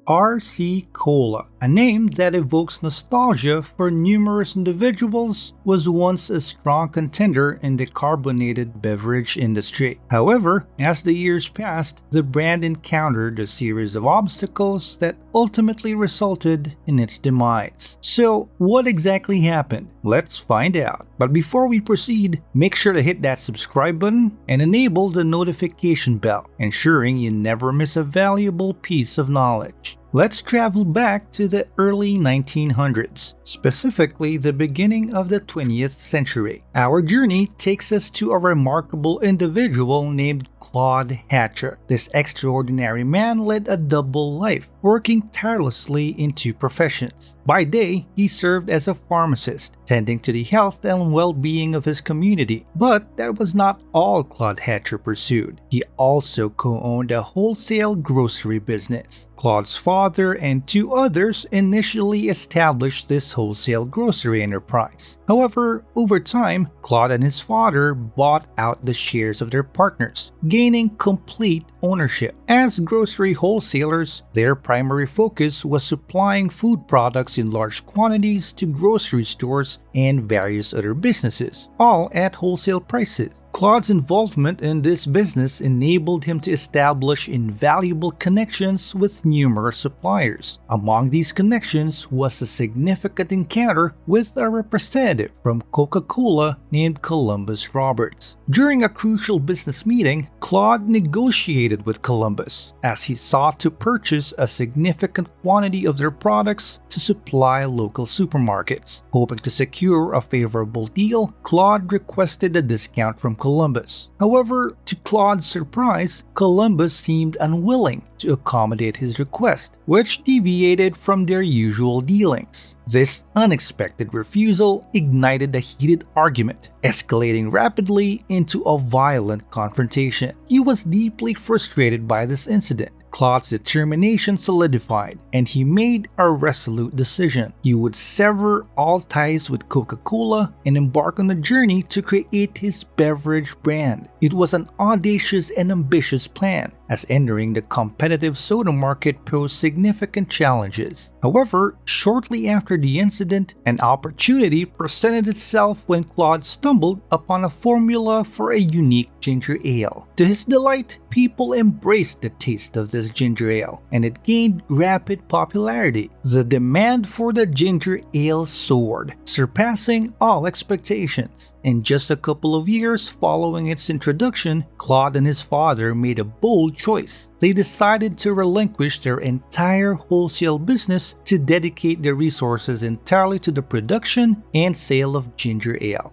RC Cola, a name that evokes nostalgia for numerous individuals, was once a strong contender in the carbonated beverage industry. However, as the years passed, the brand encountered a series of obstacles that ultimately resulted in its demise. So, what exactly happened? Let's find out. But before we proceed, make sure to hit that subscribe button and enable the notification bell, ensuring you never miss a valuable piece of knowledge. Let's travel back to the early 1900s, specifically the beginning of the 20th century. Our journey takes us to a remarkable individual named Claude Hatcher. This extraordinary man led a double life, working tirelessly in two professions. By day, he served as a pharmacist, tending to the health and well-being of his community. But that was not all Claude Hatcher pursued. He also co-owned a wholesale grocery business. Claude's father and two others initially established this wholesale grocery enterprise. However, over time, Claude and his father bought out the shares of their partners, gaining complete ownership. As grocery wholesalers, their primary focus was supplying food products in large quantities to grocery stores and various other businesses, all at wholesale prices. Claude's involvement in this business enabled him to establish invaluable connections with numerous suppliers. Among these connections was a significant encounter with a representative from Coca-Cola named Columbus Roberts. During a crucial business meeting, Claude negotiated with Columbus as he sought to purchase a significant quantity of their products to supply local supermarkets. Hoping to secure a favorable deal, Claude requested a discount from Columbus. However, to Claude's surprise, Columbus seemed unwilling to accommodate his request, which deviated from their usual dealings. This unexpected refusal ignited a heated argument, escalating rapidly into a violent confrontation. He was deeply frustrated by this incident. Claude's determination solidified, and he made a resolute decision. He would sever all ties with Coca-Cola and embark on a journey to create his beverage brand. It was an audacious and ambitious plan, as entering the competitive soda market posed significant challenges. However, shortly after the incident, an opportunity presented itself when Claude stumbled upon a formula for a unique ginger ale. To his delight, people embraced the taste of this ginger ale, and it gained rapid popularity. The demand for the ginger ale soared, surpassing all expectations. In just a couple of years following its introduction, Claude and his father made a bold choice. They decided to relinquish their entire wholesale business to dedicate their resources entirely to the production and sale of ginger ale.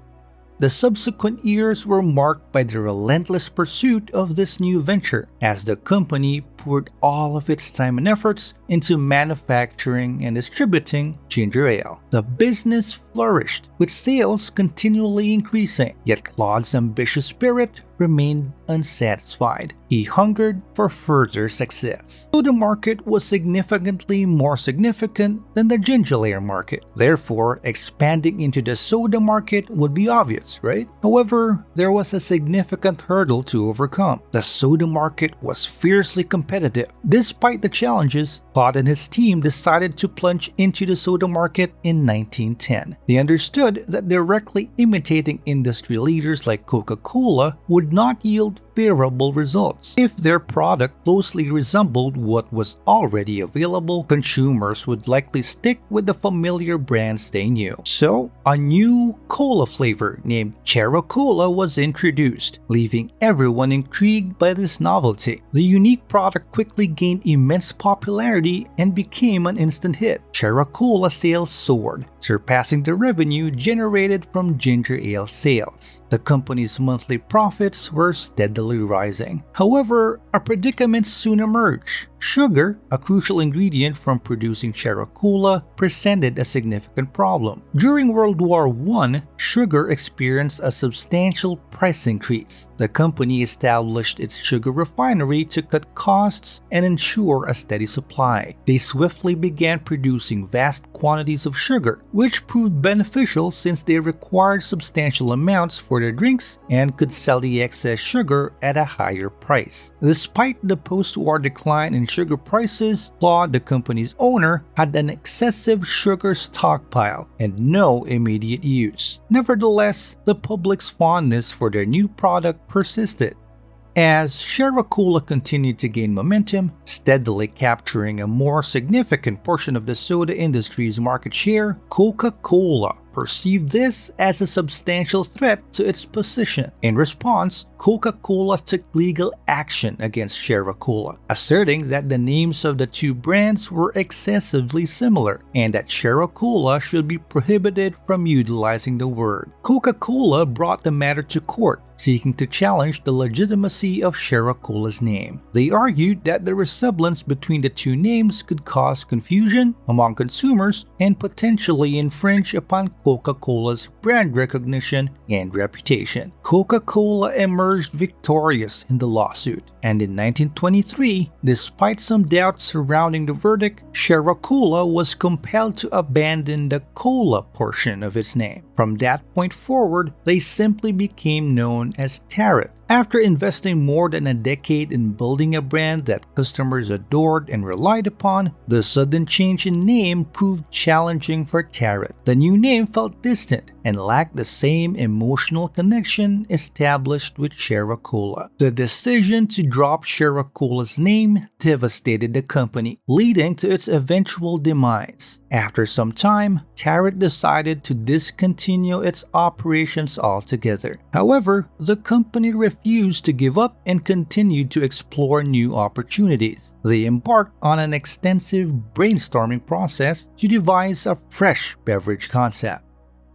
The subsequent years were marked by the relentless pursuit of this new venture, as the company poured all of its time and efforts into manufacturing and distributing ginger ale. The business flourished, with sales continually increasing, yet Claude's ambitious spirit remained unsatisfied. He hungered for further success. So the market was significantly more significant than the ginger ale market. Therefore, expanding into the soda market would be obvious, right? However, there was a significant hurdle to overcome. The soda market was fiercely competitive. Despite the challenges, Claude and his team decided to plunge into the soda market in 1910. They understood that directly imitating industry leaders like Coca-Cola would not yield favorable results. If their product closely resembled what was already available, consumers would likely stick with the familiar brands they knew. So, a new cola flavor named Cherry Cola was introduced, leaving everyone intrigued by this novelty. The unique product quickly gained immense popularity and became an instant hit. Cherry Cola sales soared, surpassing the revenue generated from ginger ale sales. The company's monthly profits were steadily rising. However, a predicament soon emerged. Sugar, a crucial ingredient from producing Cherry Cola, presented a significant problem. During World War I, sugar experienced a substantial price increase. The company established its sugar refinery to cut costs and ensure a steady supply. They swiftly began producing vast quantities of sugar, which proved beneficial since they required substantial amounts for their drinks and could sell the excess sugar at a higher price. Despite the post-war decline in sugar prices, Claude, the company's owner, had an excessive sugar stockpile and no immediate use. Nevertheless, the public's fondness for their new product persisted. As Coca-Cola continued to gain momentum, steadily capturing a more significant portion of the soda industry's market share, Coca-Cola perceived this as a substantial threat to its position. In response, Coca-Cola took legal action against Coca-Cola, asserting that the names of the two brands were excessively similar and that Coca-Cola should be prohibited from utilizing the word. Coca-Cola brought the matter to court, seeking to challenge the legitimacy of Coca-Cola's name. They argued that the resemblance between the two names could cause confusion among consumers and potentially infringe upon Coca-Cola's brand recognition and reputation. Coca-Cola emerged victorious in the lawsuit, and in 1923, despite some doubts surrounding the verdict, Coca-Cola was compelled to abandon the cola portion of its name. From that point forward, they simply became known as Tarot. After investing more than a decade in building a brand that customers adored and relied upon, the sudden change in name proved challenging for Tarot. The new name felt distant and lacked the same emotional connection established with Coca-Cola. The decision to drop Coca-Cola's name devastated the company, leading to its eventual demise. After some time, Tarot decided to discontinue its operations altogether. However, the company refused to give up and continued to explore new opportunities. They embarked on an extensive brainstorming process to devise a fresh beverage concept.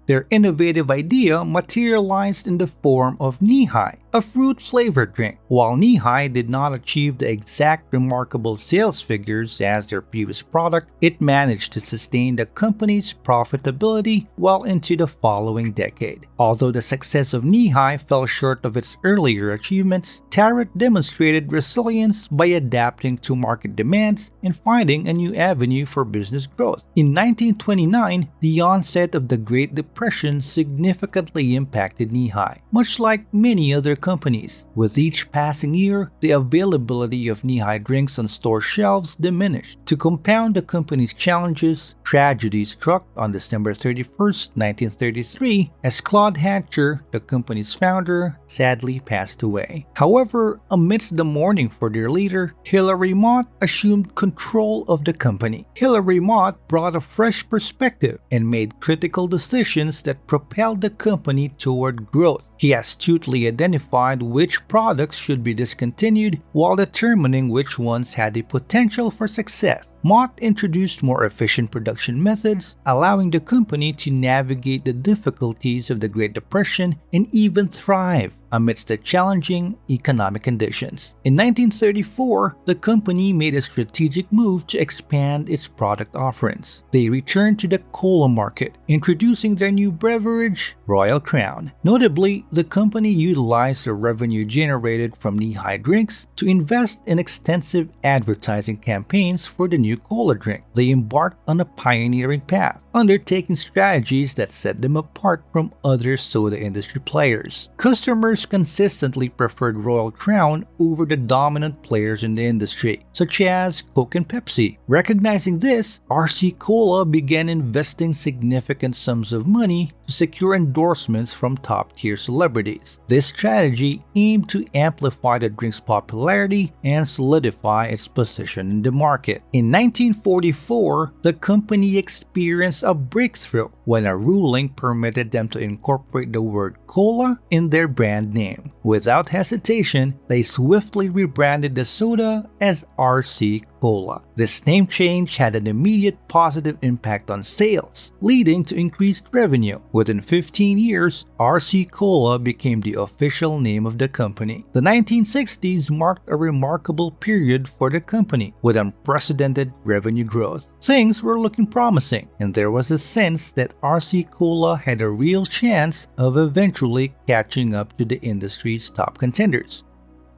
Their innovative idea materialized in the form of Knee-High, a fruit-flavored drink. While Knee-High did not achieve the exact remarkable sales figures as their previous product, it managed to sustain the company's profitability well into the following decade. Although the success of Knee-High fell short of its earlier achievements, Tarot demonstrated resilience by adapting to market demands and finding a new avenue for business growth. In 1929, the onset of the Great Depression significantly impacted Knee-High, much like many other companies. With each passing year, the availability of Knee-High drinks on store shelves diminished. To compound the company's challenges, tragedy struck on December 31st, 1933, as Claude Hatcher, the company's founder, sadly passed away. However, amidst the mourning for their leader, Hilary Mott assumed control of the company. Hilary Mott brought a fresh perspective and made critical decisions that propelled the company toward growth. He astutely identified which products should be discontinued while determining which ones had the potential for success. Mott introduced more efficient production methods, allowing the company to navigate the difficulties of the Great Depression and even thrive amidst the challenging economic conditions. In 1934, the company made a strategic move to expand its product offerings. They returned to the cola market, introducing their new beverage, Royal Crown. Notably, the company utilized the revenue generated from Knee-High drinks to invest in extensive advertising campaigns for the new cola drink. They embarked on a pioneering path, undertaking strategies that set them apart from other soda industry players. Customers consistently preferred Royal Crown over the dominant players in the industry, such as Coke and Pepsi. Recognizing this, RC Cola began investing significant sums of money to secure endorsements from top-tier celebrities. This strategy aimed to amplify the drink's popularity and solidify its position in the market. In 1944, the company experienced a breakthrough when a ruling permitted them to incorporate the word cola in their brand name. Without hesitation, they swiftly rebranded the soda as RC Cola. This name change had an immediate positive impact on sales, leading to increased revenue. Within 15 years, RC Cola became the official name of the company. The 1960s marked a remarkable period for the company, with unprecedented revenue growth. Things were looking promising, and there was a sense that RC Cola had a real chance of eventually catching up to the industry's top contenders.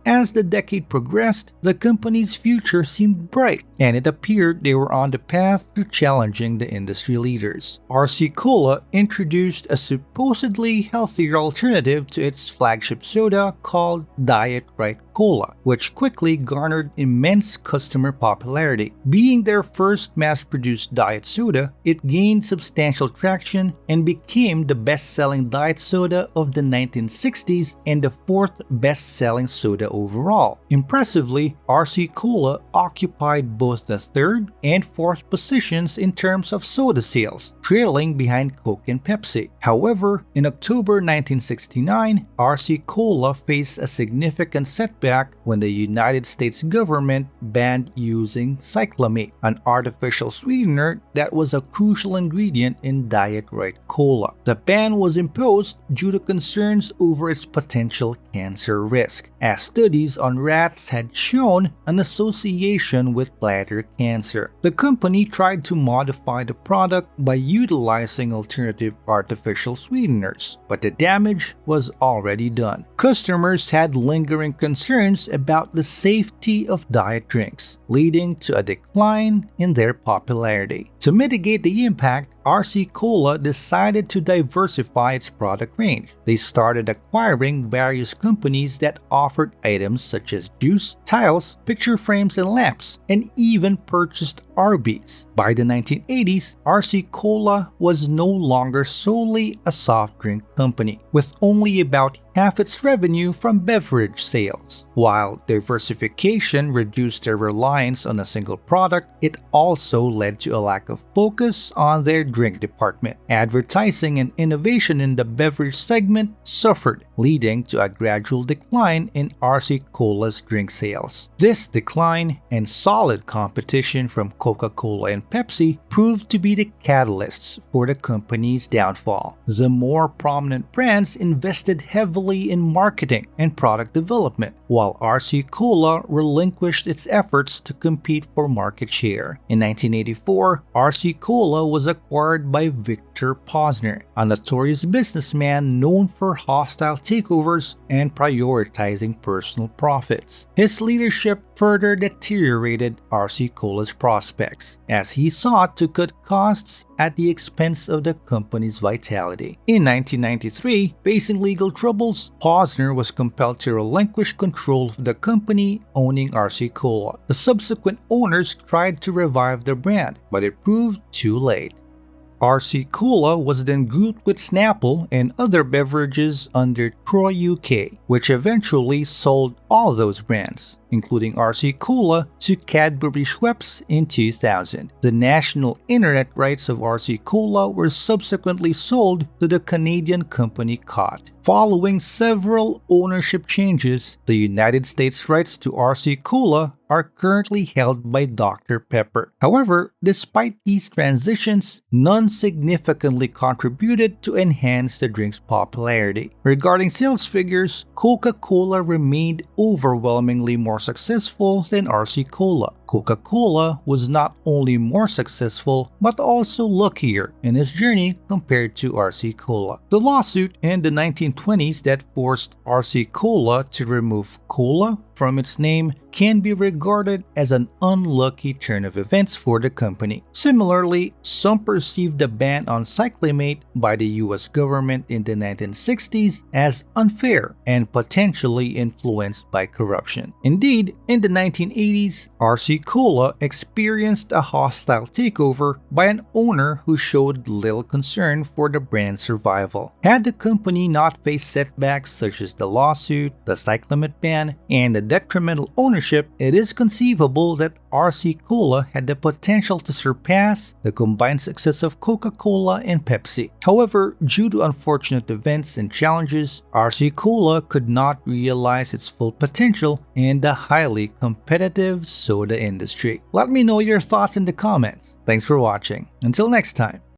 As the decade progressed, the company's future seemed bright, and it appeared they were on the path to challenging the industry leaders. RC Cola introduced a supposedly healthier alternative to its flagship soda called Diet Right Coca-Cola, which quickly garnered immense customer popularity. Being their first mass-produced diet soda, it gained substantial traction and became the best-selling diet soda of the 1960s and the fourth best-selling soda overall. Impressively, RC Cola occupied both the third and fourth positions in terms of soda sales, trailing behind Coke and Pepsi. However, in October 1969, RC Cola faced a significant setback when the United States government banned using cyclamate, an artificial sweetener that was a crucial ingredient in Diet Right Cola. The ban was imposed due to concerns over its potential cancer risk, as studies on rats had shown an association with bladder cancer. The company tried to modify the product by utilizing alternative artificial sweeteners, but the damage was already done. Customers had lingering concerns about the safety of diet drinks, leading to a decline in their popularity. To mitigate the impact, RC Cola decided to diversify its product range. They started acquiring various companies that offered items such as juice, tiles, picture frames, and lamps, and even purchased Arby's. By the 1980s, RC Cola was no longer solely a soft drink company, with only about half its revenue from beverage sales. While diversification reduced their reliance on a single product, it also led to a lack of focus on their drink department. Advertising and innovation in the beverage segment suffered, leading to a gradual decline in RC Cola's drink sales. This decline and solid competition from Coca-Cola and Pepsi proved to be the catalysts for the company's downfall. The more prominent brands invested heavily in marketing and product development, while RC Cola relinquished its efforts to compete for market share. In 1984, RC Cola was acquired by Victor Posner, a notorious businessman known for hostile takeovers and prioritizing personal profits. His leadership further deteriorated RC Cola's prospects, as he sought to cut costs at the expense of the company's vitality. In 1993, facing legal troubles, Posner was compelled to relinquish control of the company owning RC Cola. The subsequent owners tried to revive the brand, but it proved too late. RC Cola was then grouped with Snapple and other beverages under Troy UK, which eventually sold all those brands, including RC Cola, to Cadbury Schweppes in 2000. The national internet rights of RC Cola were subsequently sold to the Canadian company Cott. Following several ownership changes, the United States rights to RC Cola are currently held by Dr. Pepper. However, despite these transitions, none significantly contributed to enhance the drink's popularity. Regarding sales figures, Coca-Cola remained overwhelmingly more successful than RC Cola. Coca-Cola was not only more successful, but also luckier in its journey compared to RC Cola. The lawsuit in the 1920s that forced RC Cola to remove cola from its name can be regarded as an unlucky turn of events for the company. Similarly, some perceived the ban on cyclamate by the US government in the 1960s as unfair and potentially influenced by corruption. Indeed, in the 1980s, RC Cola experienced a hostile takeover by an owner who showed little concern for the brand's survival. Had the company not faced setbacks such as the lawsuit, the cyclamate ban, and the detrimental ownership, it is conceivable that RC Cola had the potential to surpass the combined success of Coca-Cola and Pepsi. However, due to unfortunate events and challenges, RC Cola could not realize its full potential in the highly competitive soda industry. Let me know your thoughts in the comments. Thanks for watching. Until next time.